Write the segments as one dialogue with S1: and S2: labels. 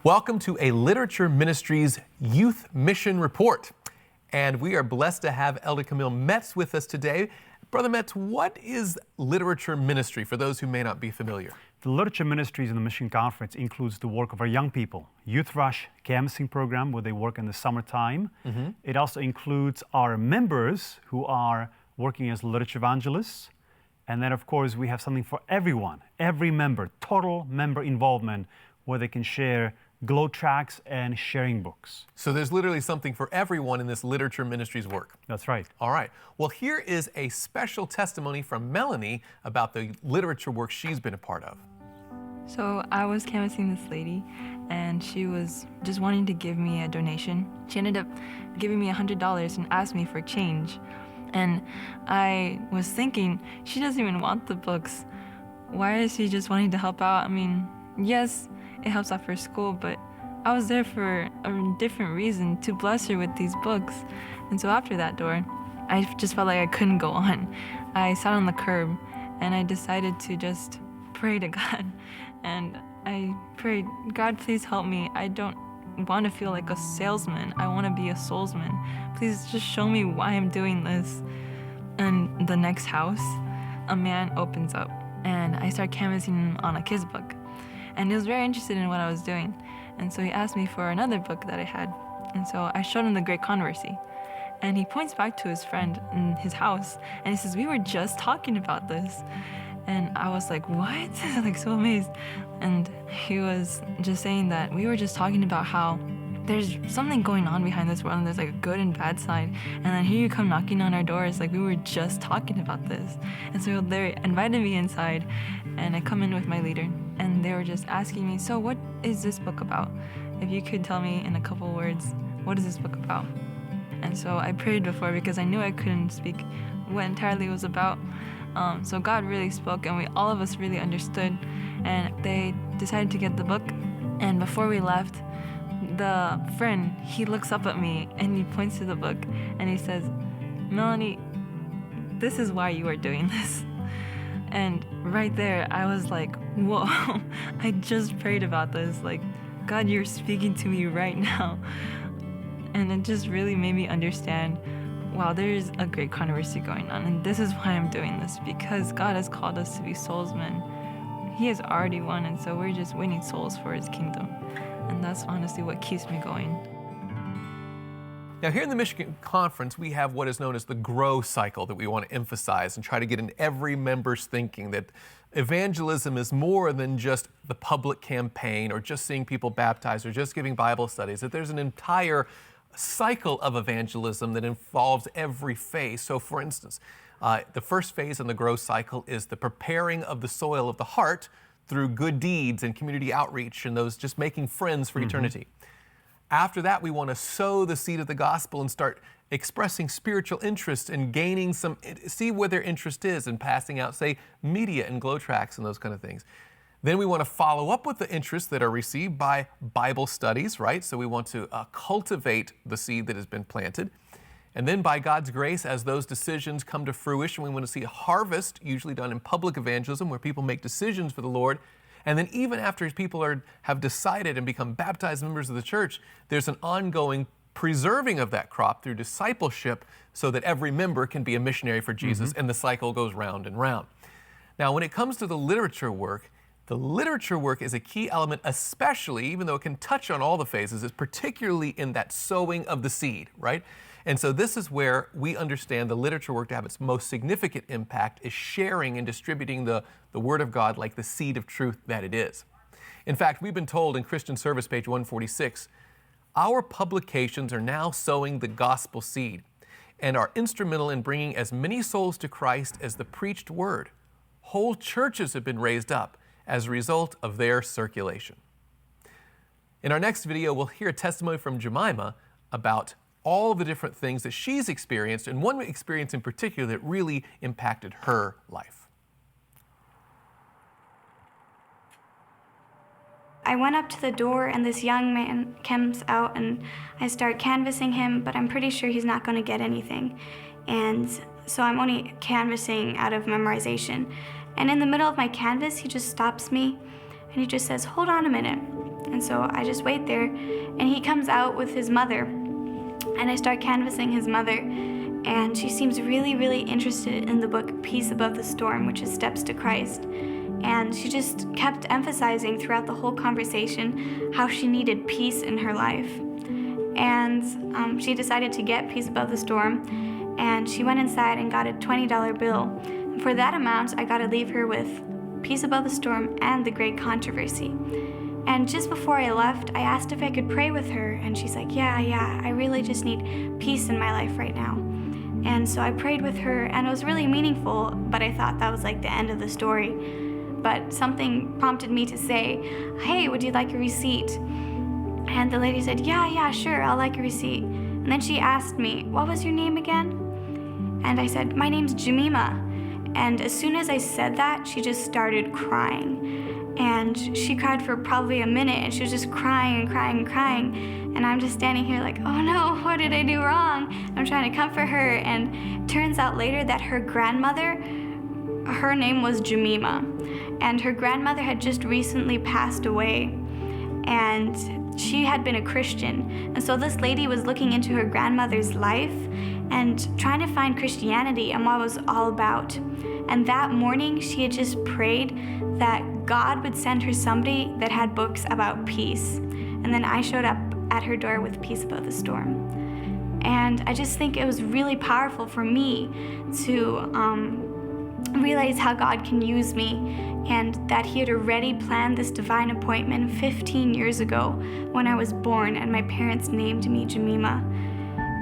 S1: Welcome to a Literature Ministries Youth Mission Report. And we are blessed to have Elder Camille Metz with us today. Brother Metz, what is literature ministry for those who may not be familiar?
S2: The Literature Ministries in the Mission Conference includes the work of our young people, Youth Rush canvassing program where they work in the summertime. It also includes our members who are working as literature evangelists. And then of course we have something for everyone, every member, total member involvement where they can share glow tracks and sharing books.
S1: So there's literally something for everyone in this Literature Ministries work.
S2: That's right.
S1: All right. Well, here is a special testimony from Melanie about the literature work she's been a part of.
S3: So I was canvassing this lady, and she was just wanting to give me a donation. She ended up giving me $100 and asked me for change. And I was thinking, she doesn't even want the books. Why is she just wanting to help out? I mean, yes, it helps out for school, but I was there for a different reason, to bless her with these books. And so after that door, I just felt like I couldn't go on. I sat on the curb and I decided to just pray to God. And I prayed, God, please help me. I don't want to feel like a salesman. I want to be a soulsman. Please just show me why I'm doing this. And the next house, a man opens up and I start canvassing on a kid's book. And he was very interested in what I was doing. And so he asked me for another book that I had. And so I showed him The Great Controversy. And he points back to his friend in his house. And he says, we were just talking about this. And I was like, what? Like so amazed. And he was just saying that we were just talking about how there's something going on behind this world, and there's like a good and bad side. And then here you come knocking on our doors, like we were just talking about this. And so they invited me inside, and I come in with my leader, and they were just asking me, so what is this book about? If you could tell me in a couple words, what is this book about? And so I prayed before because I knew I couldn't speak what entirely it was about. So God really spoke, and all of us really understood. And they decided to get the book. And before we left, the friend, he looks up at me and he points to the book and he says, Melanie, this is why you are doing this. And right there, I was like, whoa, I just prayed about this. Like, God, you're speaking to me right now. And it just really made me understand, wow, there's a great controversy going on. And this is why I'm doing this, because God has called us to be soulsmen. He has already won, and so we're just winning souls for his kingdom. And that's honestly what keeps me going.
S1: Now, here in the Michigan Conference, we have what is known as the GROW cycle that we want to emphasize and try to get in every member's thinking, that evangelism is more than just the public campaign or just seeing people baptized or just giving Bible studies, that there's an entire cycle of evangelism that involves every phase. So, for instance, the first phase in the GROW cycle is the preparing of the soil of the heart through good deeds and community outreach and those just making friends for eternity. After that, we want to sow the seed of the gospel and start expressing spiritual interest and gaining see where their interest is and passing out, say, media and glow tracks and those kind of things. Then we want to follow up with the interests that are received by Bible studies, right? So we want to cultivate the seed that has been planted. And then by God's grace, as those decisions come to fruition, we want to see a harvest, usually done in public evangelism, where people make decisions for the Lord. And then even after people have decided and become baptized members of the church, there's an ongoing preserving of that crop through discipleship so that every member can be a missionary for Jesus, and the cycle goes round and round. Now, when it comes to the literature work is a key element, especially, even though it can touch on all the phases, is particularly in that sowing of the seed, right? And so this is where we understand the literature work to have its most significant impact is sharing and distributing the Word of God like the seed of truth that it is. In fact, we've been told in Christian Service, page 146, our publications are now sowing the gospel seed and are instrumental in bringing as many souls to Christ as the preached word. Whole churches have been raised up as a result of their circulation. In our next video, we'll hear a testimony from Jemima about all of the different things that she's experienced, and one experience in particular that really impacted her life.
S4: I went up to the door and this young man comes out and I start canvassing him, but I'm pretty sure he's not going to get anything. And so I'm only canvassing out of memorization. And in the middle of my canvas, he just stops me and he just says, "Hold on a minute." And so I just wait there, and he comes out with his mother, and I start canvassing his mother, and she seems really, really interested in the book Peace Above the Storm, which is Steps to Christ. And she just kept emphasizing throughout the whole conversation how she needed peace in her life. And she decided to get Peace Above the Storm, and she went inside and got a $20 bill. And for that amount, I got to leave her with Peace Above the Storm and The Great Controversy. And just before I left, I asked if I could pray with her, and she's like, yeah, I really just need peace in my life right now. And so I prayed with her, and it was really meaningful, but I thought that was like the end of the story. But something prompted me to say, hey, would you like a receipt? And the lady said, yeah, sure, I'll like a receipt. And then she asked me, what was your name again? And I said, my name's Jemima. And as soon as I said that, she just started crying. And she cried for probably a minute, and she was just crying and crying and crying. And I'm just standing here like, oh no, what did I do wrong? I'm trying to comfort her, and it turns out later that her grandmother, her name was Jemima, and her grandmother had just recently passed away, and she had been a Christian. And so this lady was looking into her grandmother's life and trying to find Christianity and what it was all about. And that morning, she had just prayed that God would send her somebody that had books about peace. And then I showed up at her door with Peace Above the Storm. And I just think it was really powerful for me to realize how God can use me, and that he had already planned this divine appointment 15 years ago when I was born and my parents named me Jemima.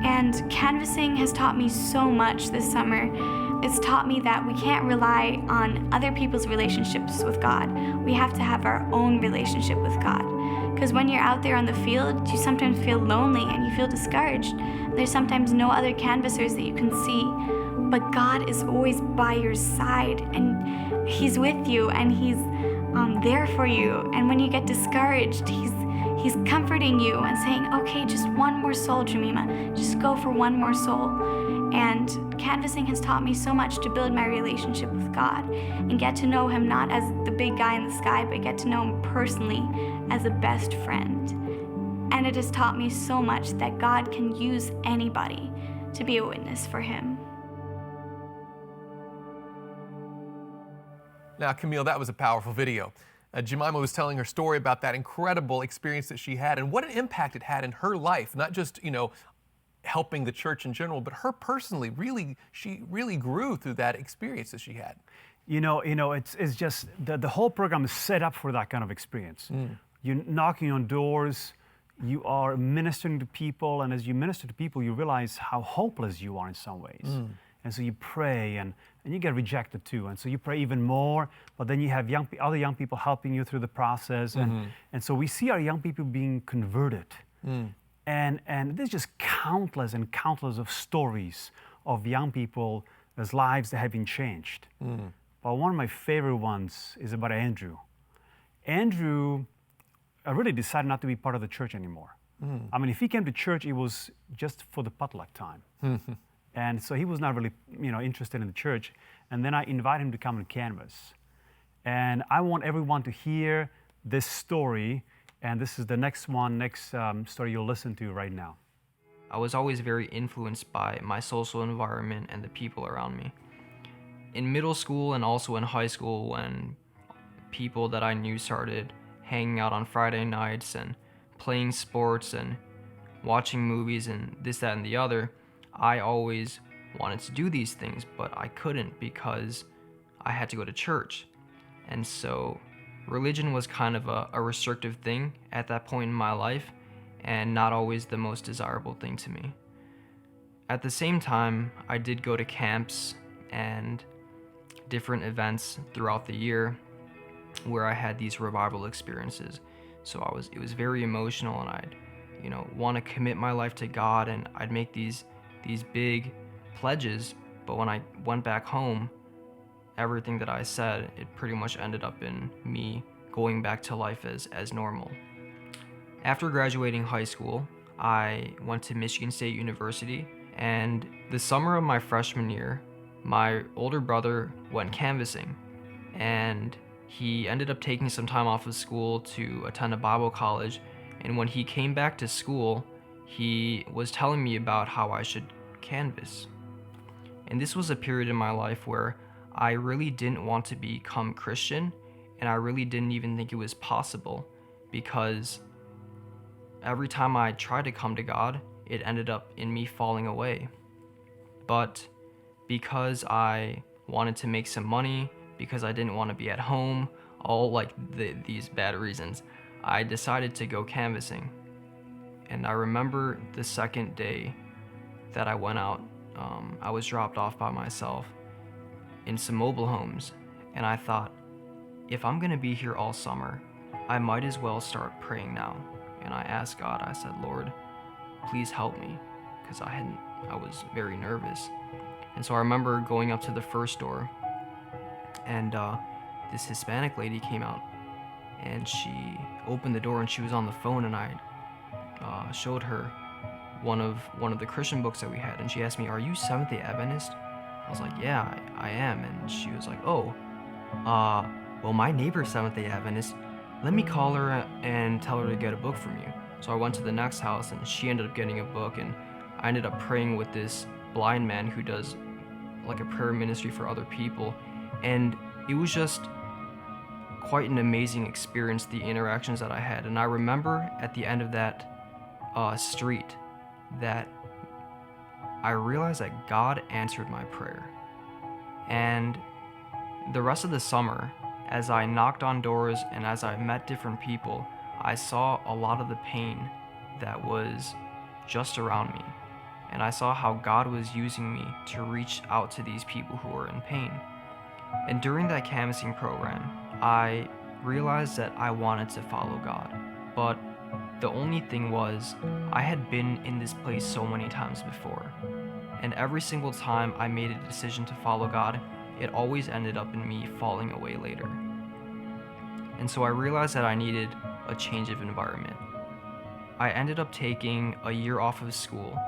S4: And canvassing has taught me so much this summer. It's taught me that we can't rely on other people's relationships with God. We have to have our own relationship with God. Because when you're out there on the field, you sometimes feel lonely and you feel discouraged. There's sometimes no other canvassers that you can see. But God is always by your side, and he's with you, and he's there for you. And when you get discouraged, he's comforting you and saying, okay, just one more soul, Jemima. Just go for one more soul. And canvassing has taught me so much to build my relationship with God and get to know him not as the big guy in the sky, but get to know him personally as a best friend. And it has taught me so much that God can use anybody to be a witness for him.
S1: Now, Camille, that was a powerful video. Jemima was telling her story about that incredible experience that she had and what an impact it had in her life, not just, helping the church in general, but her personally. She really grew through that experience that she had.
S2: It's just the whole program is set up for that kind of experience. You're knocking on doors, you are ministering to people, and as you minister to people, you realize how hopeless you are in some ways. And so you pray, and you get rejected too. And so you pray even more, but then you have other young people helping you through the process. And so we see our young people being converted. And there's just countless and countless of stories of young people, whose lives that have been changed. But one of my favorite ones is about Andrew. Andrew really decided not to be part of the church anymore. I mean, if he came to church, it was just for the potluck time. And so he was not really, interested in the church. And then I invited him to come and canvass. And I want everyone to hear this story. And this is the next story you'll listen to right now.
S5: I was always very influenced by my social environment and the people around me. In middle school and also in high school, when people that I knew started hanging out on Friday nights and playing sports and watching movies and this, that, and the other, I always wanted to do these things, but I couldn't because I had to go to church. And so religion was kind of a restrictive thing at that point in my life, and not always the most desirable thing to me. At the same time, I did go to camps and different events throughout the year where I had these revival experiences. So it was very emotional, and I'd, want to commit my life to God, and I'd make these big pledges, but when I went back home, everything that I said, it pretty much ended up in me going back to life as normal. After graduating high school, I went to Michigan State University, and the summer of my freshman year, my older brother went canvassing, and he ended up taking some time off of school to attend a Bible college, and when he came back to school, he was telling me about how I should canvas. And this was a period in my life where I really didn't want to become Christian, and I really didn't even think it was possible, because every time I tried to come to God, it ended up in me falling away. But because I wanted to make some money, because I didn't want to be at home, all like these bad reasons, I decided to go canvassing. And I remember the second day that I went out, I was dropped off by myself in some mobile homes, and I thought, if I'm gonna be here all summer, I might as well start praying now. And I asked God, I said, Lord, please help me, because I was very nervous. And so I remember going up to the first door, and this Hispanic lady came out, and she opened the door, and she was on the phone, and I showed her one of the Christian books that we had, and she asked me, "Are you Seventh-day Adventist?" I was like, "Yeah, I am." And she was like, "Oh, well, my neighbor's Seventh-day Adventist. Let me call her and tell her to get a book from you." So I went to the next house, and she ended up getting a book, and I ended up praying with this blind man who does like a prayer ministry for other people, and it was just quite an amazing experience, the interactions that I had. And I remember at the end of that street that I realized that God answered my prayer. And the rest of the summer, as I knocked on doors and as I met different people, I saw a lot of the pain that was just around me. And I saw how God was using me to reach out to these people who were in pain. And during that canvassing program, I realized that I wanted to follow God. But the only thing was, I had been in this place so many times before. And every single time I made a decision to follow God, it always ended up in me falling away later. And so I realized that I needed a change of environment. I ended up taking a year off of school,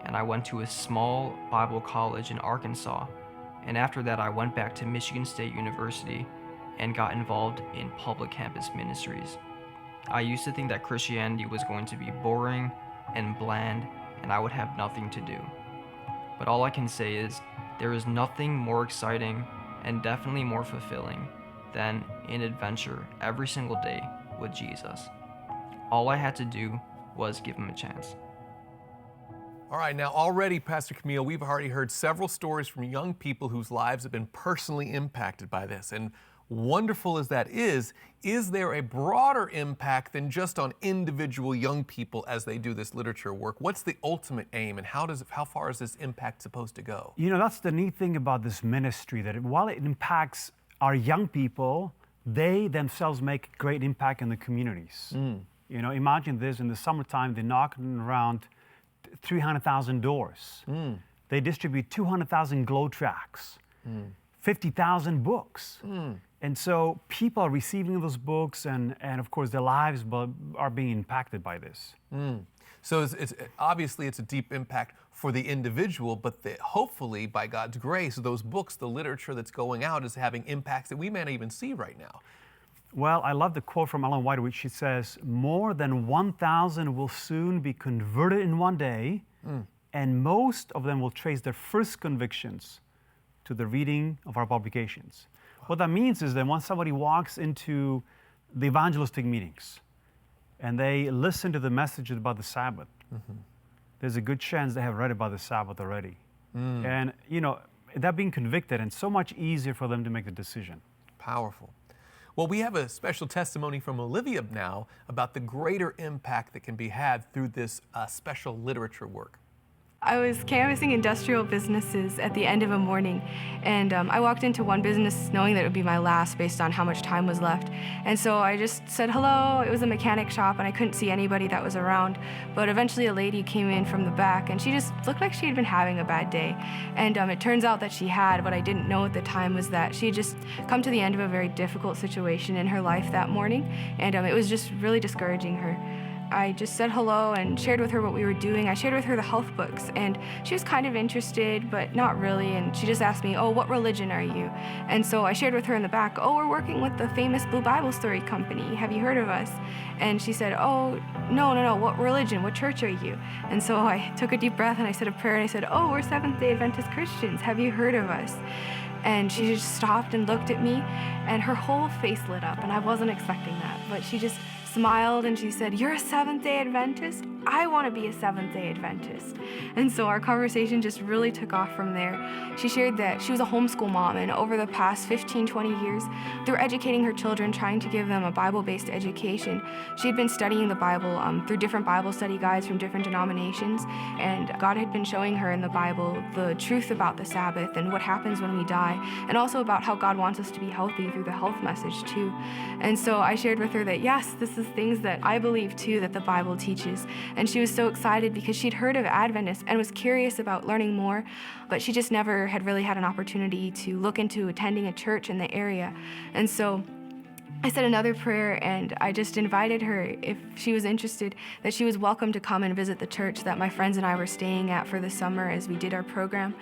S5: and I went to a small Bible college in Arkansas. And after that, I went back to Michigan State University and got involved in public campus ministries. I used to think that Christianity was going to be boring and bland, and I would have nothing to do. But all I can say is, there is nothing more exciting and definitely more fulfilling than an adventure every single day with Jesus. All I had to do was give him a chance.
S1: All right, now already, Pastor Camille, we've already heard several stories from young people whose lives have been personally impacted by this. And wonderful as that is there a broader impact than just on individual young people as they do this literature work? What's the ultimate aim, and how far is this impact supposed to go?
S2: You know, that's the neat thing about this ministry, that while it impacts our young people, they themselves make great impact in the communities. You know, imagine this, in the summertime, they're knocking around 300,000 doors. They distribute 200,000 glow tracts, 50,000 books. And so people are receiving those books, and of course their lives are being impacted by this.
S1: So it's obviously it's a deep impact for the individual, but hopefully by God's grace, those books, the literature that's going out, is having impacts that we may not even see right now.
S2: Well, I love the quote from Ellen White, which she says, "More than 1,000 will soon be converted in one day, and most of them will trace their first convictions to the reading of our publications." What that means is that once somebody walks into the evangelistic meetings and they listen to the message about the Sabbath, there's a good chance they have read about the Sabbath already. And, you know, that being convicted, and so much easier for them to make the decision.
S1: Powerful. Well, we have a special testimony from Olivia now about the greater impact that can be had through this special literature work.
S3: I was canvassing industrial businesses at the end of a morning, and I walked into one business knowing that it would be my last based on how much time was left. And so I just said hello. It was a mechanic shop, and I couldn't see anybody that was around. But eventually a lady came in from the back, and she just looked like she had been having a bad day. And it turns out that she had. What I didn't know at the time was that she had just come to the end of a very difficult situation in her life that morning, and it was just really discouraging her. I just said hello and shared with her what we were doing. I shared with her the health books, and she was kind of interested, but not really. And she just asked me, "Oh, what religion are you?" And so I shared with her in the back, "Oh, we're working with the famous Blue Bible Story company. Have you heard of us?" And she said, "Oh, no, what religion? What church are you?" And so I took a deep breath and I said a prayer and I said, "Oh, we're Seventh-day Adventist Christians. Have you heard of us?" And she just stopped and looked at me, and her whole face lit up, and I wasn't expecting that, but she just smiled and she said, "You're a Seventh-day Adventist? I want to be a Seventh-day Adventist." And so our conversation just really took off from there. She shared that she was a homeschool mom, and over the past 15, 20 years, through educating her children, trying to give them a Bible-based education, she had been studying the Bible through different Bible study guides from different denominations, and God had been showing her in the Bible the truth about the Sabbath and what happens when we die, and also about how God wants us to be healthy through the health message too. And so I shared with her that, yes, this is things that I believe too that the Bible teaches. And she was so excited because she'd heard of Adventists and was curious about learning more, but she just never had really had an opportunity to look into attending a church in the area. And so I said another prayer, and I just invited her, if she was interested, that she was welcome to come and visit the church that my friends and I were staying at for the summer as we did our program.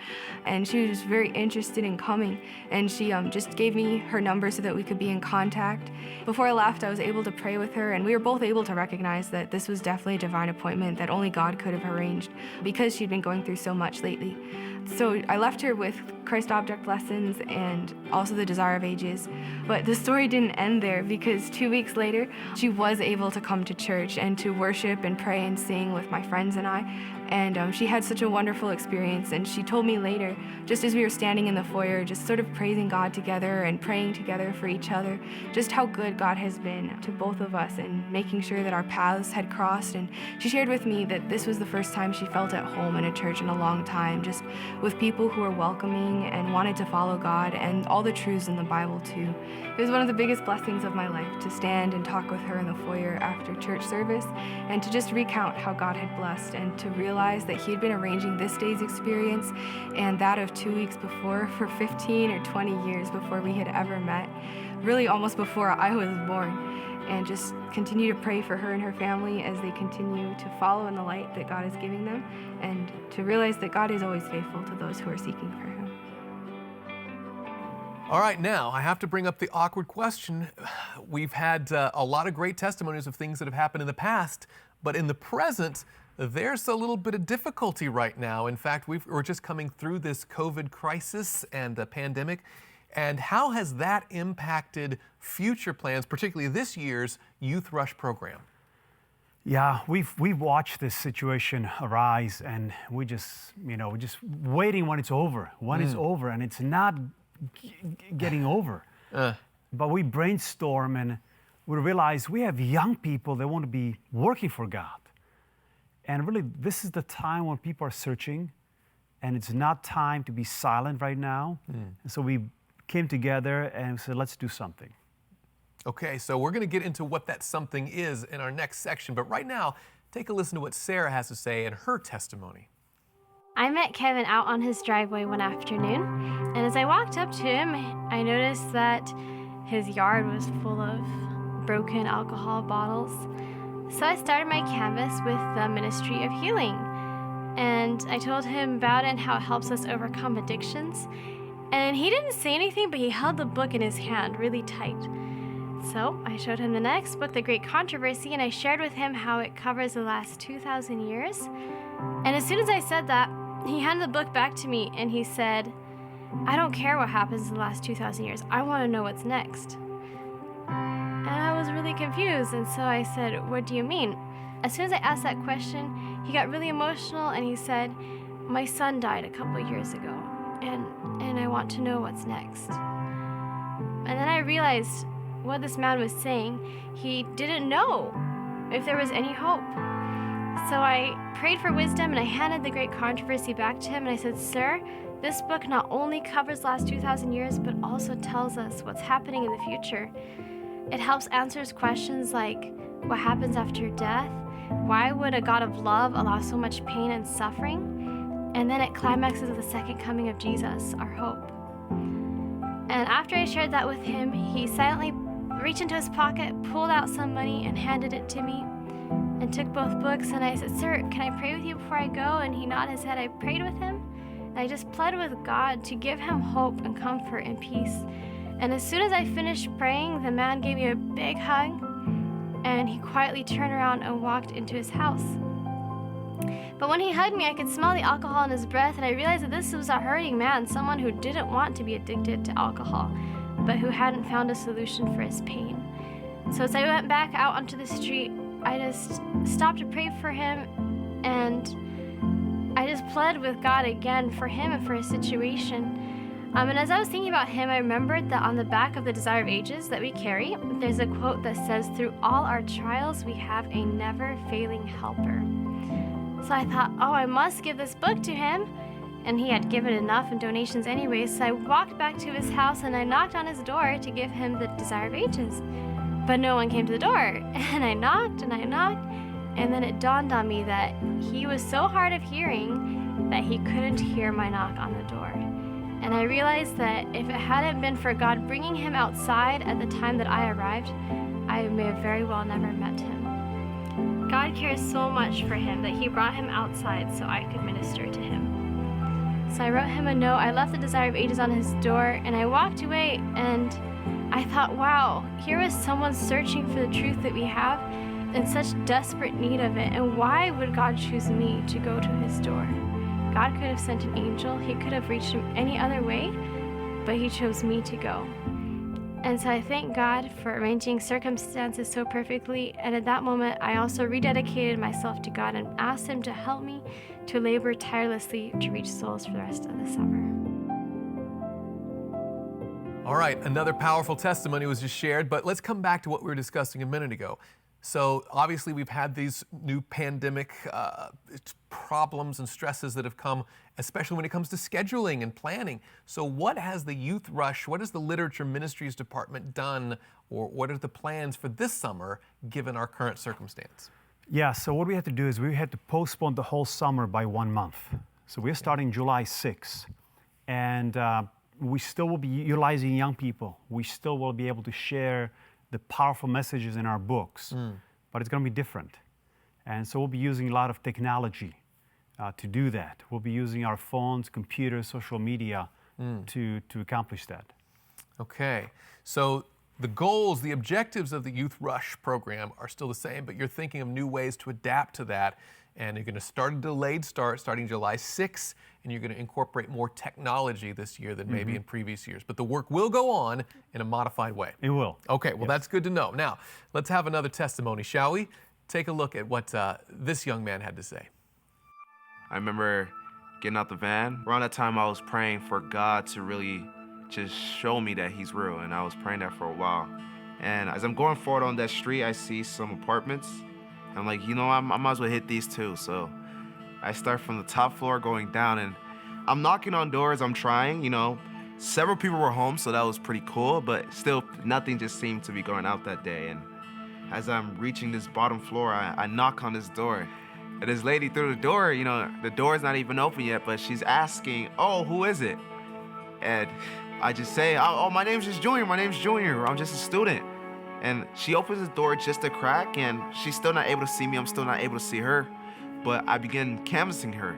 S3: And she was very interested in coming, and she just gave me her number so that we could be in contact. Before I left, I was able to pray with her, and we were both able to recognize that this was definitely a divine appointment that only God could have arranged because she'd been going through so much lately. So I left her with Christ Object lessons and also the Desire of Ages. But the story didn't end there, because 2 weeks later, she was able to come to church and to worship and pray and sing with my friends and I. And she had such a wonderful experience. And she told me later, just as we were standing in the foyer, just sort of praising God together and praying together for each other, just how good God has been to both of us and making sure that our paths had crossed. And she shared with me that this was the first time she felt at home in a church in a long time, just with people who were welcoming and wanted to follow God and all the truths in the Bible too. It was one of the biggest blessings of my life to stand and talk with her in the foyer after church service and to just recount how God had blessed and to realize that he had been arranging this day's experience and that of 2 weeks before for 15 or 20 years before we had ever met, really almost before I was born. And just continue to pray for her and her family as they continue to follow in the light that God is giving them, and to realize that God is always faithful to those who are seeking for him.
S1: All right, now I have to bring up the awkward question. We've had a lot of great testimonies of things that have happened in the past, but in the present, there's a little bit of difficulty right now. In fact, we're just coming through this COVID crisis and the pandemic. And how has that impacted future plans, particularly this year's Youth Rush program?
S2: Yeah, we've watched this situation arise, and we're just waiting when it's over. When it's over, and it's not getting over. But we brainstorm and we realize we have young people that want to be working for God. And really, this is the time when people are searching, and it's not time to be silent right now. And so we came together and said, let's do something.
S1: Okay, so we're going to get into what that something is in our next section. But right now, take a listen to what Sarah has to say in her testimony.
S6: I met Kevin out on his driveway one afternoon, and as I walked up to him, I noticed that his yard was full of broken alcohol bottles. So I started my canvas with the Ministry of Healing, and I told him about it and how it helps us overcome addictions. And he didn't say anything, but he held the book in his hand really tight. So I showed him the next book, The Great Controversy, and I shared with him how it covers the last 2,000 years. And as soon as I said that, he handed the book back to me and he said, "I don't care what happens in the last 2,000 years. I want to know what's next." And I was really confused, and so I said, "What do you mean?" As soon as I asked that question, he got really emotional and he said, "My son died a couple years ago, and I want to know what's next." And then I realized what this man was saying. He didn't know if there was any hope. So I prayed for wisdom and I handed The Great Controversy back to him and I said, "Sir, this book not only covers the last 2,000 years, but also tells us what's happening in the future. It helps answers questions like, what happens after death? Why would a God of love allow so much pain and suffering? And then it climaxes with the second coming of Jesus, our hope." And after I shared that with him, he silently reached into his pocket, pulled out some money, and handed it to me. and took both books, and I said, "Sir, can I pray with you before I go?" And he nodded his head. I prayed with him, and I just pled with God to give him hope and comfort and peace. And as soon as I finished praying, the man gave me a big hug, and he quietly turned around and walked into his house. But when he hugged me, I could smell the alcohol in his breath, and I realized that this was a hurting man, someone who didn't want to be addicted to alcohol, but who hadn't found a solution for his pain. So as I went back out onto the street, I just stopped to pray for him, and I just pled with God again for him and for his situation. And as I was thinking about him, I remembered that on the back of the Desire of Ages that we carry, there's a quote that says, "Through all our trials, we have a never-failing helper." So I thought, oh, I must give this book to him. And he had given enough in donations anyway, so I walked back to his house and I knocked on his door to give him the Desire of Ages. But no one came to the door. And I knocked, and then it dawned on me that he was so hard of hearing that he couldn't hear my knock on the door. And I realized that if it hadn't been for God bringing him outside at the time that I arrived, I may have very well never met him. God cares so much for him that he brought him outside so I could minister to him. So I wrote him a note. I left the Desire of Ages on his door, and I walked away, and I thought, wow, here was someone searching for the truth that we have in such desperate need of it, and why would God choose me to go to his door? God could have sent an angel. He could have reached him any other way, but he chose me to go. And so I thank God for arranging circumstances so perfectly. And at that moment, I also rededicated myself to God and asked him to help me to labor tirelessly to reach souls for the rest of the summer.
S1: All right, another powerful testimony was just shared, but let's come back to what we were discussing a minute ago. So obviously we've had these new pandemic problems and stresses that have come, especially when it comes to scheduling and planning. So what has the Youth Rush, what has the Literature Ministries Department done, or what are the plans for this summer given our current circumstance?
S2: Yeah, so what we had to do is we had to postpone the whole summer by 1 month. So we're starting July 6th, and we still will be utilizing young people. We still will be able to share the powerful messages in our books, but it's going to be different. And so we'll be using a lot of technology to do that. We'll be using our phones, computers, social media to accomplish that. Okay,
S1: so the goals, the objectives of the Youth Rush program are still the same, but you're thinking of new ways to adapt to that. And you're going to start a delayed start starting July 6th, and you're going to incorporate more technology this year than maybe in previous years. But the work will go on in a modified way.
S2: It will.
S1: Okay, well, that's good to know. Now, let's have another testimony, shall we? Take a look at what this young man had to say.
S7: I remember getting out the van. Around that time, I was praying for God to really just show me that he's real, and I was praying that for a while. And as I'm going forward on that street, I see some apartments. I'm like, you know, I might as well hit these too. So I start from the top floor going down, and I'm knocking on doors. I'm trying, you know. Several people were home, so that was pretty cool, but still nothing just seemed to be going out that day. And as I'm reaching this bottom floor, I knock on this door. And this lady through the door, you know, the door's not even open yet, but she's asking, oh, who is it? And I just say, oh, my name's just Junior. My name's Junior. I'm just a student. And she opens the door just a crack, and she's still not able to see me. I'm still not able to see her. But I begin canvassing her.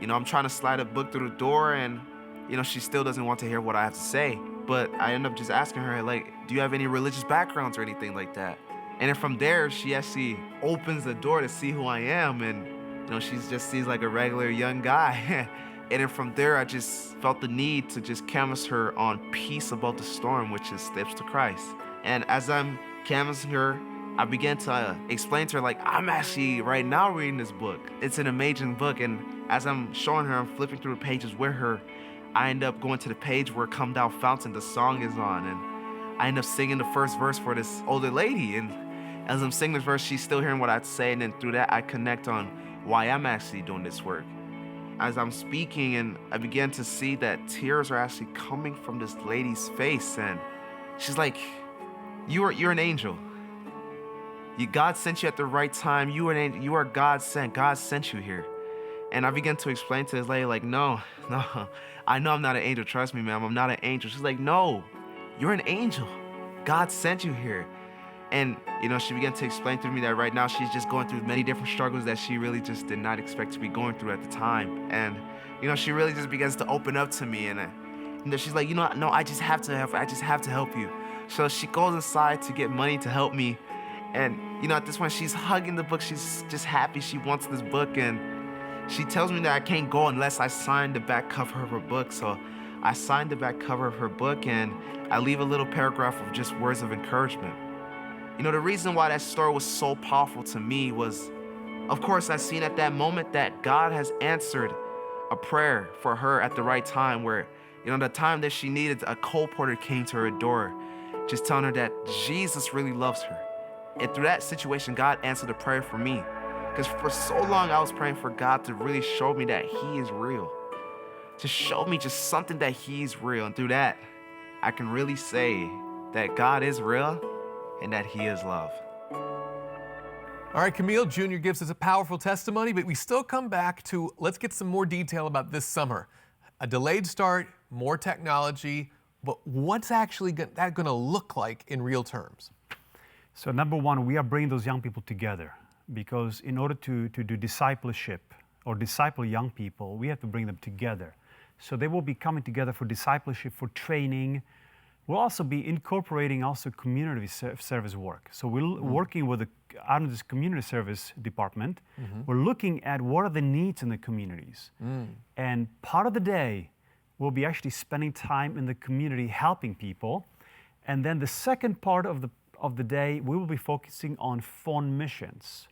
S7: You know, I'm trying to slide a book through the door, and, you know, she still doesn't want to hear what I have to say. But I end up just asking her, like, do you have any religious backgrounds or anything like that? And then from there, she actually opens the door to see who I am. And, you know, she just sees like a regular young guy. And then from there, I just felt the need to just canvass her on peace above the storm, which is steps to Christ. And as I'm canvassing her, I began to explain to her, like, I'm actually right now reading this book. It's an amazing book. And as I'm showing her, I'm flipping through the pages with her. I end up going to the page where Come Thou Fountain, the song is on. And I end up singing the first verse for this older lady. And as I'm singing this verse, she's still hearing what I have to say. And then through that, I connect on why I'm actually doing this work. As I'm speaking, and I began to see that tears are actually coming from this lady's face. And she's like, You're an angel. God sent you at the right time. You are God sent. God sent you here. And I began to explain to this lady, like, no, I know I'm not an angel. Trust me, ma'am, I'm not an angel. She's like, no, you're an angel. God sent you here. And, she began to explain to me that right now she's just going through many different struggles that she really just did not expect to be going through at the time. And, she really just begins to open up to me. And, she's like, no, I just have to help. I just have to help you. So she goes inside to get money to help me. And, at this point, she's hugging the book. She's just happy. She wants this book. And she tells me that I can't go unless I sign the back cover of her book. So I signed the back cover of her book, and I leave a little paragraph of just words of encouragement. The reason why that story was so powerful to me was, of course, I seen at that moment that God has answered a prayer for her at the right time, where, the time that she needed, a co-porter came to her door, just telling her that Jesus really loves her. And through that situation, God answered a prayer for me. Because for so long, I was praying for God to really show me that He is real. To show me just something that He's real. And through that, I can really say that God is real and that He is love.
S1: All right, Camille Jr. gives us a powerful testimony, but we still come back to, let's get some more detail about this summer. A delayed start, more technology, but what's actually that going to look like in real terms?
S2: So number one, we are bringing those young people together, because in order to do discipleship or disciple young people, we have to bring them together. So they will be coming together for discipleship, for training. We'll also be incorporating also community service work. So we're working with out of this community service department, we're looking at what are the needs in the communities. And part of the day, we'll be actually spending time in the community helping people. And then the second part of the day, we will be focusing on phone missions.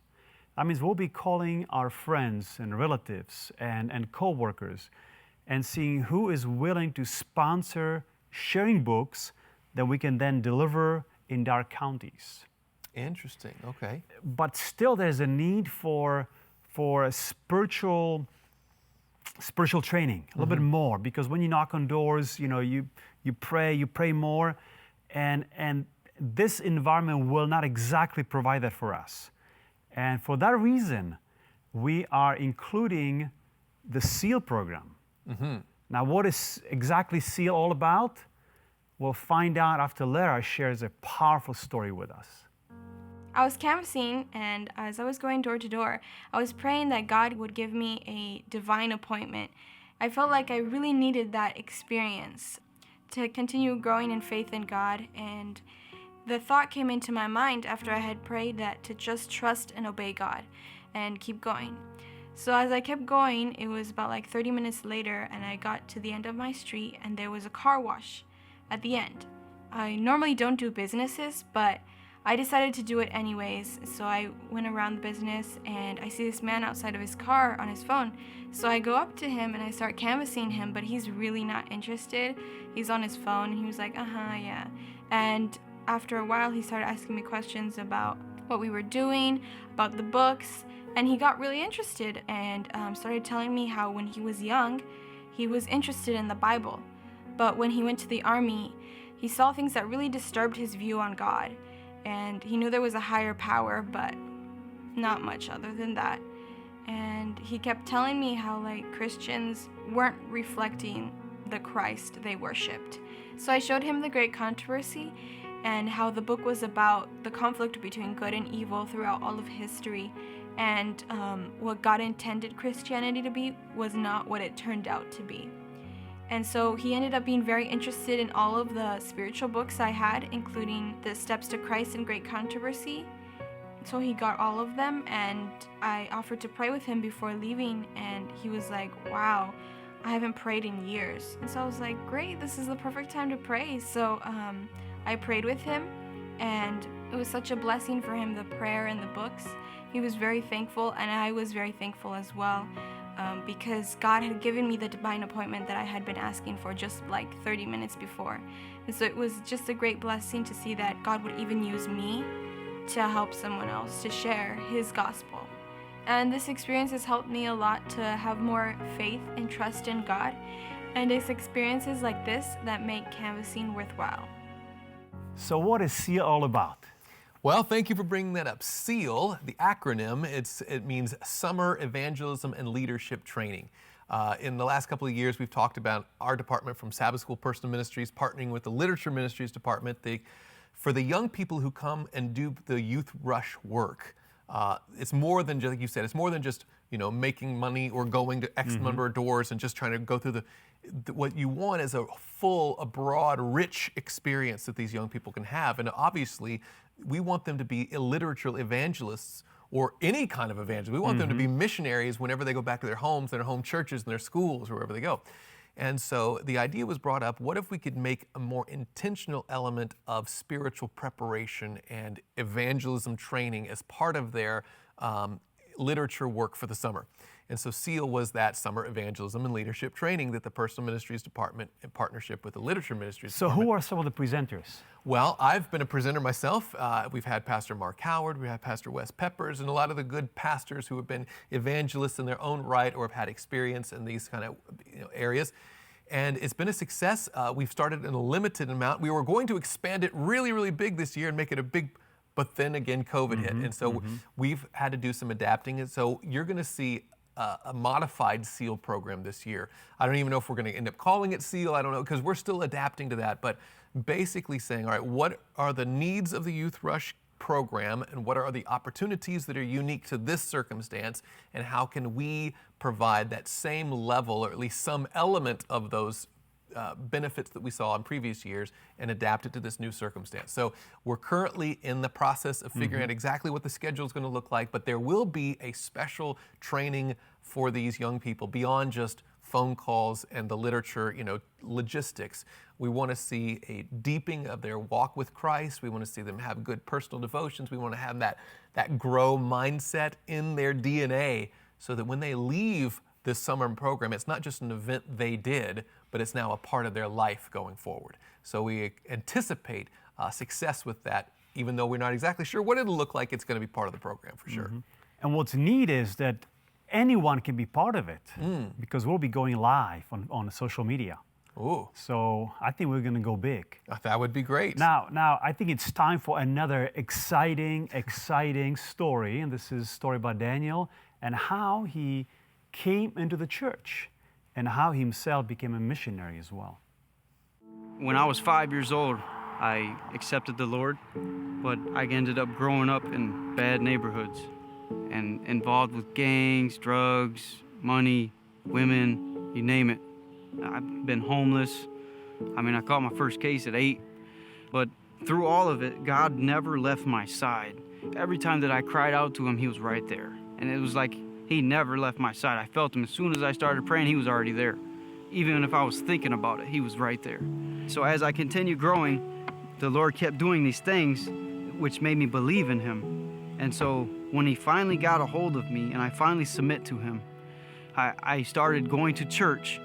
S2: That means we'll be calling our friends and relatives and co-workers and seeing who is willing to sponsor sharing books that we can then deliver in their counties.
S1: Interesting, okay.
S2: But still there's a need for a spiritual training, a little bit more, because when you knock on doors, you pray more, and this environment will not exactly provide that for us. And for that reason, we are including the SEAL program. Now, what is exactly SEAL all about? We'll find out after Lara shares a powerful story with us.
S4: I was canvassing, and as I was going door to door, I was praying that God would give me a divine appointment. I felt like I really needed that experience to continue growing in faith in God, and the thought came into my mind after I had prayed that to just trust and obey God and keep going. So as I kept going, it was about like 30 minutes later, and I got to the end of my street, and there was a car wash at the end. I normally don't do businesses, but I decided to do it anyways. So I went around the business, and I see this man outside of his car on his phone. So I go up to him and I start canvassing him, but he's really not interested. He's on his phone, and he was like, yeah. And after a while, he started asking me questions about what we were doing, about the books, and he got really interested and started telling me how when he was young, he was interested in the Bible. But when he went to the army, he saw things that really disturbed his view on God. And he knew there was a higher power, but not much other than that. And he kept telling me how Christians weren't reflecting the Christ they worshipped. So I showed him The Great Controversy and how the book was about the conflict between good and evil throughout all of history. And what God intended Christianity to be was not what it turned out to be. And so he ended up being very interested in all of the spiritual books I had, including The Steps to Christ and Great Controversy. So he got all of them, and I offered to pray with him before leaving, and he was like, wow, I haven't prayed in years. And so I was like, great, this is the perfect time to pray. So I prayed with him, and it was such a blessing for him, the prayer and the books. He was very thankful, and I was very thankful as well. Because God had given me the divine appointment that I had been asking for just 30 minutes before. And so it was just a great blessing to see that God would even use me to help someone else, to share His gospel. And this experience has helped me a lot to have more faith and trust in God. And it's experiences like this that make canvassing worthwhile.
S2: So what is SEAL all about?
S1: Well, thank you for bringing that up. SEAL, the acronym, it means Summer Evangelism and Leadership Training. In the last couple of years, we've talked about our department from Sabbath School Personal Ministries partnering with the Literature Ministries Department. They For the young people who come and do the youth rush work, it's more than just, like you said, it's more than just, making money or going to X number of doors and just trying to go through what you want is a full, a broad, rich experience that these young people can have. And obviously, we want them to be literature evangelists or any kind of evangelist. We want them to be missionaries whenever they go back to their homes, their home churches, and their schools, or wherever they go. And so the idea was brought up, what if we could make a more intentional element of spiritual preparation and evangelism training as part of their literature work for the summer? And so SEAL was that summer evangelism and leadership training that the Personal Ministries Department, in partnership with the Literature Ministries
S2: So
S1: Department.
S2: who are some of the presenters?
S1: Well, I've been a presenter myself. We've had Pastor Mark Howard, we have Pastor Wes Peppers, and a lot of the good pastors who have been evangelists in their own right or have had experience in these kind of areas. And it's been a success. We've started in a limited amount. We were going to expand it really, really big this year and make it a big, but then again, COVID hit. And so we've had to do some adapting. And so you're going to see a modified SEAL program this year. I don't even know if we're going to end up calling it SEAL. I don't know, because we're still adapting to that. But basically saying, all right, what are the needs of the Youth Rush program and what are the opportunities that are unique to this circumstance, and how can we provide that same level or at least some element of those benefits that we saw in previous years and adapt it to this new circumstance. So we're currently in the process of figuring out exactly what the schedule is going to look like, but there will be a special training for these young people beyond just phone calls and the literature, logistics. We want to see a deepening of their walk with Christ. We want to see them have good personal devotions. We want to have that grow mindset in their DNA so that when they leave this summer program, it's not just an event they did, but it's now a part of their life going forward. So we anticipate success with that, even though we're not exactly sure what it'll look like. It's going to be part of the program for sure.
S2: And what's neat is that anyone can be part of it because we'll be going live on social media.
S1: Ooh.
S2: So I think we're going to go big.
S1: That would be great.
S2: Now I think it's time for another exciting story. And this is a story about Daniel and how he came into the church and how he himself became a missionary as well.
S8: When I was 5 years old, I accepted the Lord, but I ended up growing up in bad neighborhoods and involved with gangs, drugs, money, women, you name it. I've been homeless. I caught my first case at 8, but through all of it, God never left my side. Every time that I cried out to him, he was right there. And it was like he never left my side. I felt him as soon as I started praying, he was already there. Even if I was thinking about it, he was right there. So as I continued growing, the Lord kept doing these things which made me believe in him. And so when he finally got a hold of me and I finally submit to him, I started going to church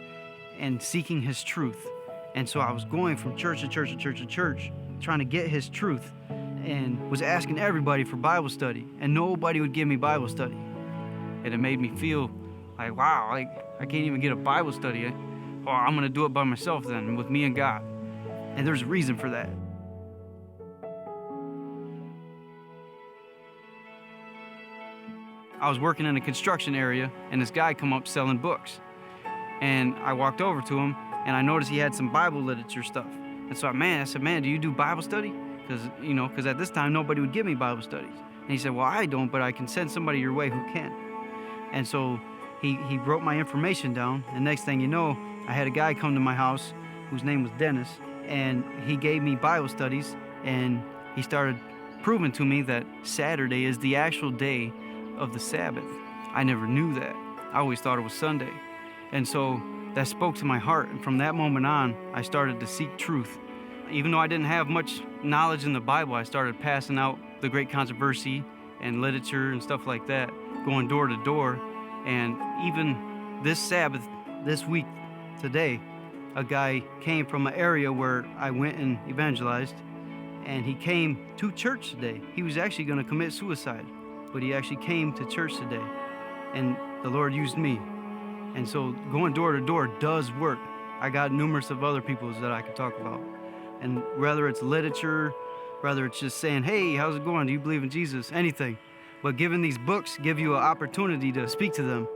S8: and seeking his truth. And so I was going from church to church to church to church, trying to get his truth, and was asking everybody for Bible study, and nobody would give me Bible study. And it made me feel like, wow, I can't even get a Bible study. Well, I'm gonna do it by myself then, with me and God. And there's a reason for that. I was working in a construction area, and this guy come up selling books. And I walked over to him, and I noticed he had some Bible literature stuff. And so I said, man, do you do Bible study? Because at this time, nobody would give me Bible studies. And he said, well, I don't, but I can send somebody your way who can. And so he wrote my information down, and next thing you know, I had a guy come to my house whose name was Dennis, and he gave me Bible studies, and he started proving to me that Saturday is the actual day of the Sabbath. I never knew that. I always thought it was Sunday. And so that spoke to my heart, and from that moment on, I started to seek truth. Even though I didn't have much knowledge in the Bible, I started passing out the Great Controversy and literature and stuff like that, going door to door. And even this Sabbath, this week, today, a guy came from an area where I went and evangelized, and he came to church today. He was actually going to commit suicide, but he actually came to church today, and the Lord used me. And so going door to door does work. I got numerous of other people that I could talk about. And whether it's literature, whether it's just saying, hey, how's it going? Do you believe in Jesus? Anything. But giving these books give you an opportunity to speak to them.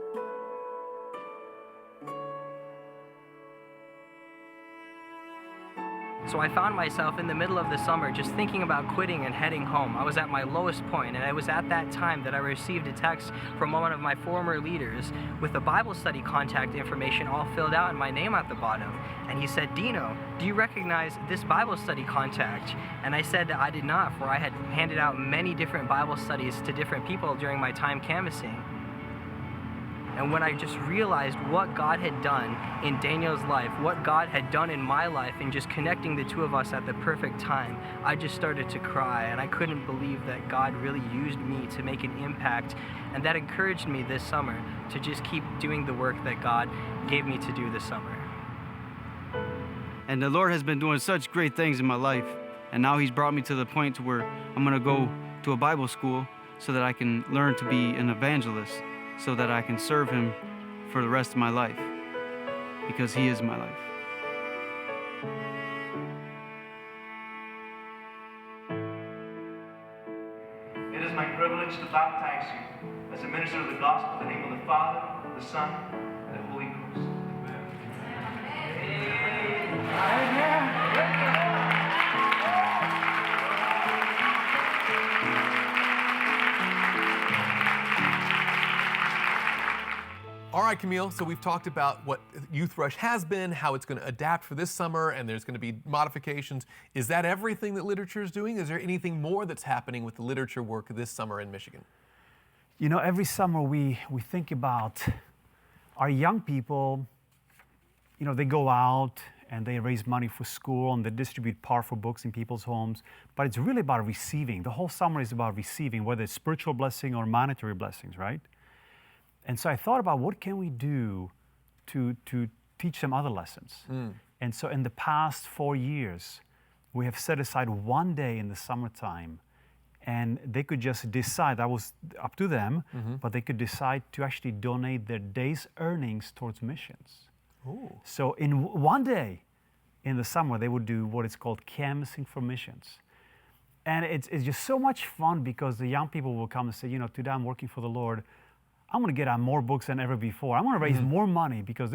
S9: So I found myself in the middle of the summer just thinking about quitting and heading home. I was at my lowest point, and it was at that time that I received a text from one of my former leaders with the Bible study contact information all filled out and my name at the bottom. And he said, "Dino, do you recognize this Bible study contact?" And I said that I did not, for I had handed out many different Bible studies to different people during my time canvassing. And when I just realized what God had done in Daniel's life, what God had done in my life, and just connecting the two of us at the perfect time, I just started to cry, and I couldn't believe that God really used me to make an impact. And that encouraged me this summer to just keep doing the work that God gave me to do this summer.
S8: And the Lord has been doing such great things in my life. And now He's brought me to the point to where I'm going to go to a Bible school so that I can learn to be an evangelist, so that I can serve Him for the rest of my life, because He is my life.
S10: It is my privilege to baptize you as a minister of the gospel in the name of the Father, the Son, and the Holy Ghost.
S1: All right, Camille, so we've talked about what Youth Rush has been, how it's going to adapt for this summer, and there's going to be modifications. Is that everything that literature is doing? Is there anything more that's happening with the literature work this summer in Michigan?
S2: You know, every summer we think about our young people. You know, they go out and they raise money for school and they distribute powerful books in people's homes, but it's really about receiving. The whole summer is about receiving, whether it's spiritual blessing or monetary blessings, right? And so I thought about what can we do to teach them other lessons. And so in the past 4 years, we have set aside one day in the summertime, and they could just decide, that was up to them, but they could decide to actually donate their day's earnings towards missions.
S1: Ooh.
S2: So in one day in the summer, they would do what is called canvassing for missions. And it's just so much fun because the young people will come and say, you know, today I'm working for the Lord. I'm going to get out more books than ever before. I'm going to raise more money because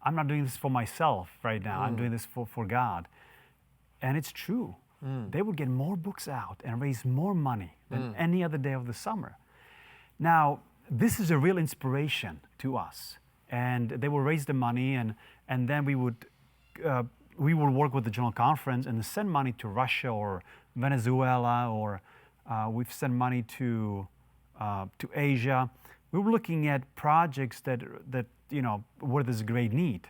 S2: I'm not doing this for myself right now. I'm doing this for God. And it's true. They would get more books out and raise more money than any other day of the summer. Now, this is a real inspiration to us. And they will raise the money, and then we would work with the General Conference and send money to Russia or Venezuela, or we've sent money to Asia. We were looking at projects that you know, where there's great need.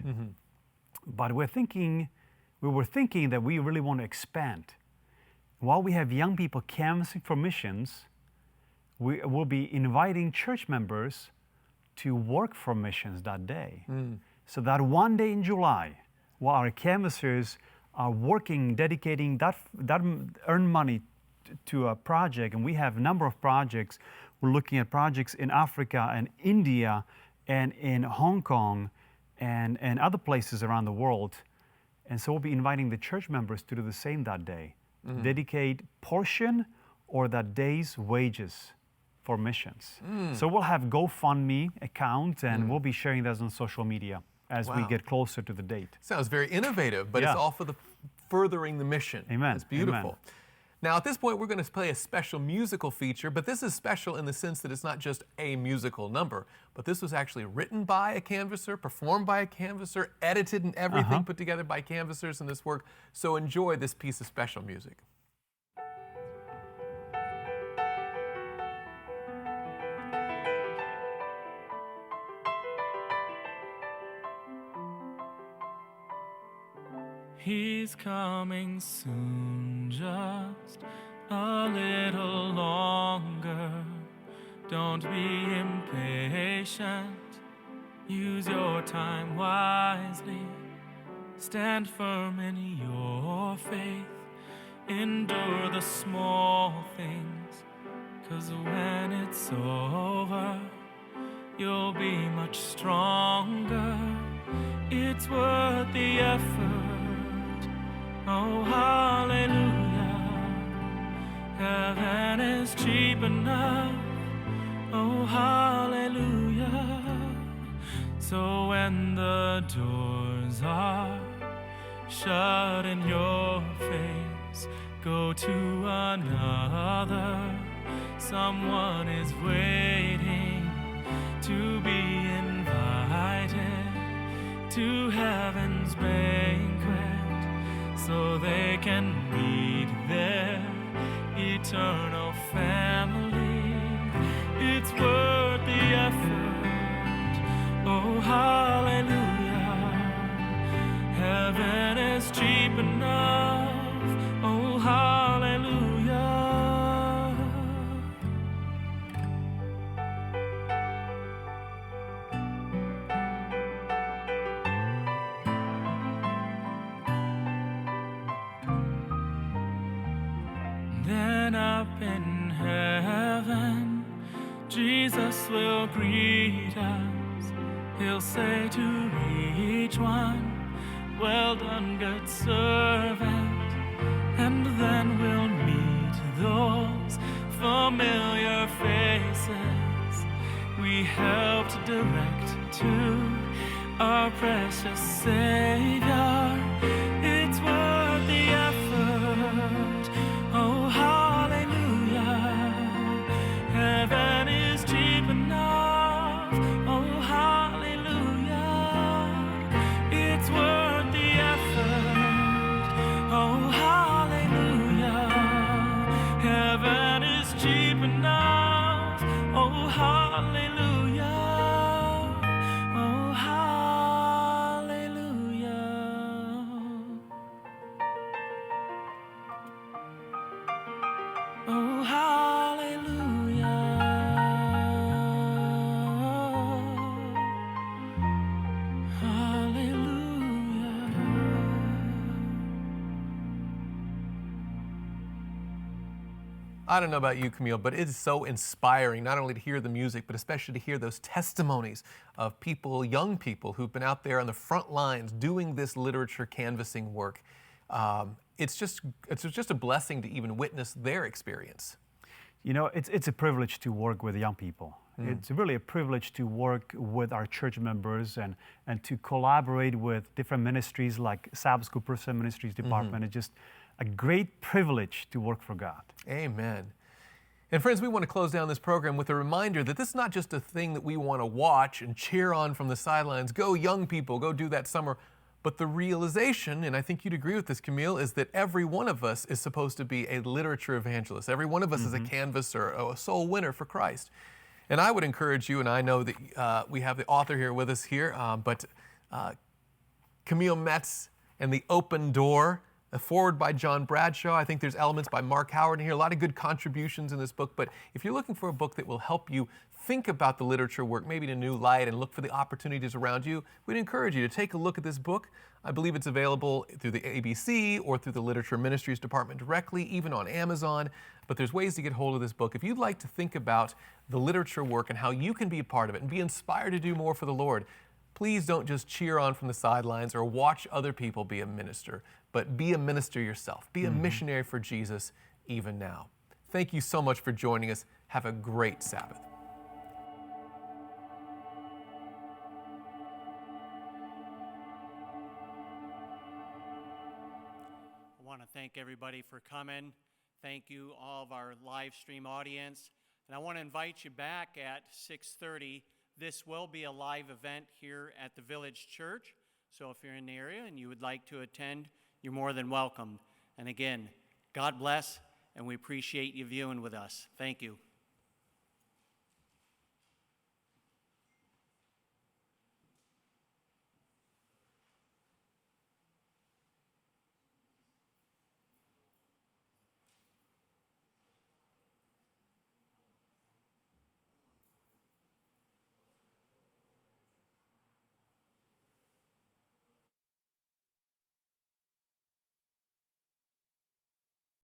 S2: But we were thinking that we really want to expand. While we have young people canvassing for missions, we will be inviting church members to work for missions that day. So that one day in July, while our canvassers are working, dedicating that earned money to a project, and we have a number of projects. We're looking at projects in Africa and India and in Hong Kong and other places around the world. And so we'll be inviting the church members to do the same that day. Dedicate portion or that day's wages for missions. So we'll have GoFundMe account, and we'll be sharing those on social media as we get closer to the date.
S1: Sounds very innovative, but it's all for the furthering the mission.
S2: Amen.
S1: It's beautiful.
S2: Amen.
S1: Now, at this point, we're going to play a special musical feature, but this is special in the sense that it's not just a musical number, but this was actually written by a canvasser, performed by a canvasser, edited and everything put together by canvassers in this work. So enjoy this piece of special music.
S11: He's coming soon, just a little longer. Don't be impatient, use your time wisely. Stand firm in your faith, endure the small things, 'cause when it's over, you'll be much stronger. It's worth the effort. Oh, hallelujah. Heaven is cheap enough. Oh, hallelujah. So when the doors are shut in your face. Go to another. Someone is waiting to be invited to heaven's banquet, so they can meet their eternal family. It's worth the effort. Oh, hallelujah. Heaven is cheap enough. Oh, hallelujah. Then up in heaven, Jesus will greet us. He'll say to each one, well done, good servant. And then we'll meet those familiar faces we helped direct to our precious Savior. It's worth the effort. Oh, hallelujah. Heaven is cheap enough. Oh, hallelujah. It's worth the effort. Oh, hallelujah. Heaven is cheap enough. Oh, hallelujah. Oh, hallelujah. Oh, hallelujah. Hallelujah.
S1: I don't know about you, Camille, but it is so inspiring not only to hear the music, but especially to hear those testimonies of people, young people who've been out there on the front lines doing this literature canvassing work. It's just a blessing to even witness their experience.
S2: You know, it's a privilege to work with young people. It's really a privilege to work with our church members and to collaborate with different ministries like Sabbath School Person Ministries Department. It's just a great privilege to work for God.
S1: Amen. And friends, we want to close down this program with a reminder that this is not just a thing that we want to watch and cheer on from the sidelines. Go young people, go do that summer. But the realization, and I think you'd agree with this, Camille, is that every one of us is supposed to be a literature evangelist. Every one of us is a canvasser, a soul winner for Christ. And I would encourage you, and I know that we have the author here with us here, but Camille Metz and The Open Door, a foreword by John Bradshaw. I think there's elements by Mark Howard in here, a lot of good contributions in this book. But if you're looking for a book that will help you think about the literature work, maybe in a new light, and look for the opportunities around you, we'd encourage you to take a look at this book. I believe it's available through the ABC or through the Literature Ministries Department directly, even on Amazon. But there's ways to get hold of this book. If you'd like to think about the literature work and how you can be a part of it and be inspired to do more for the Lord, please don't just cheer on from the sidelines or watch other people be a minister, but be a minister yourself. Be a missionary for Jesus even now. Thank you so much for joining us. Have a great Sabbath.
S12: I want to thank everybody for coming. Thank you, all of our live stream audience. And I want to invite you back at 6:30. This will be a live event here at the Village Church. So if you're in the area and you would like to attend, you're more than welcome. And again, God bless, and we appreciate you viewing with us. Thank you.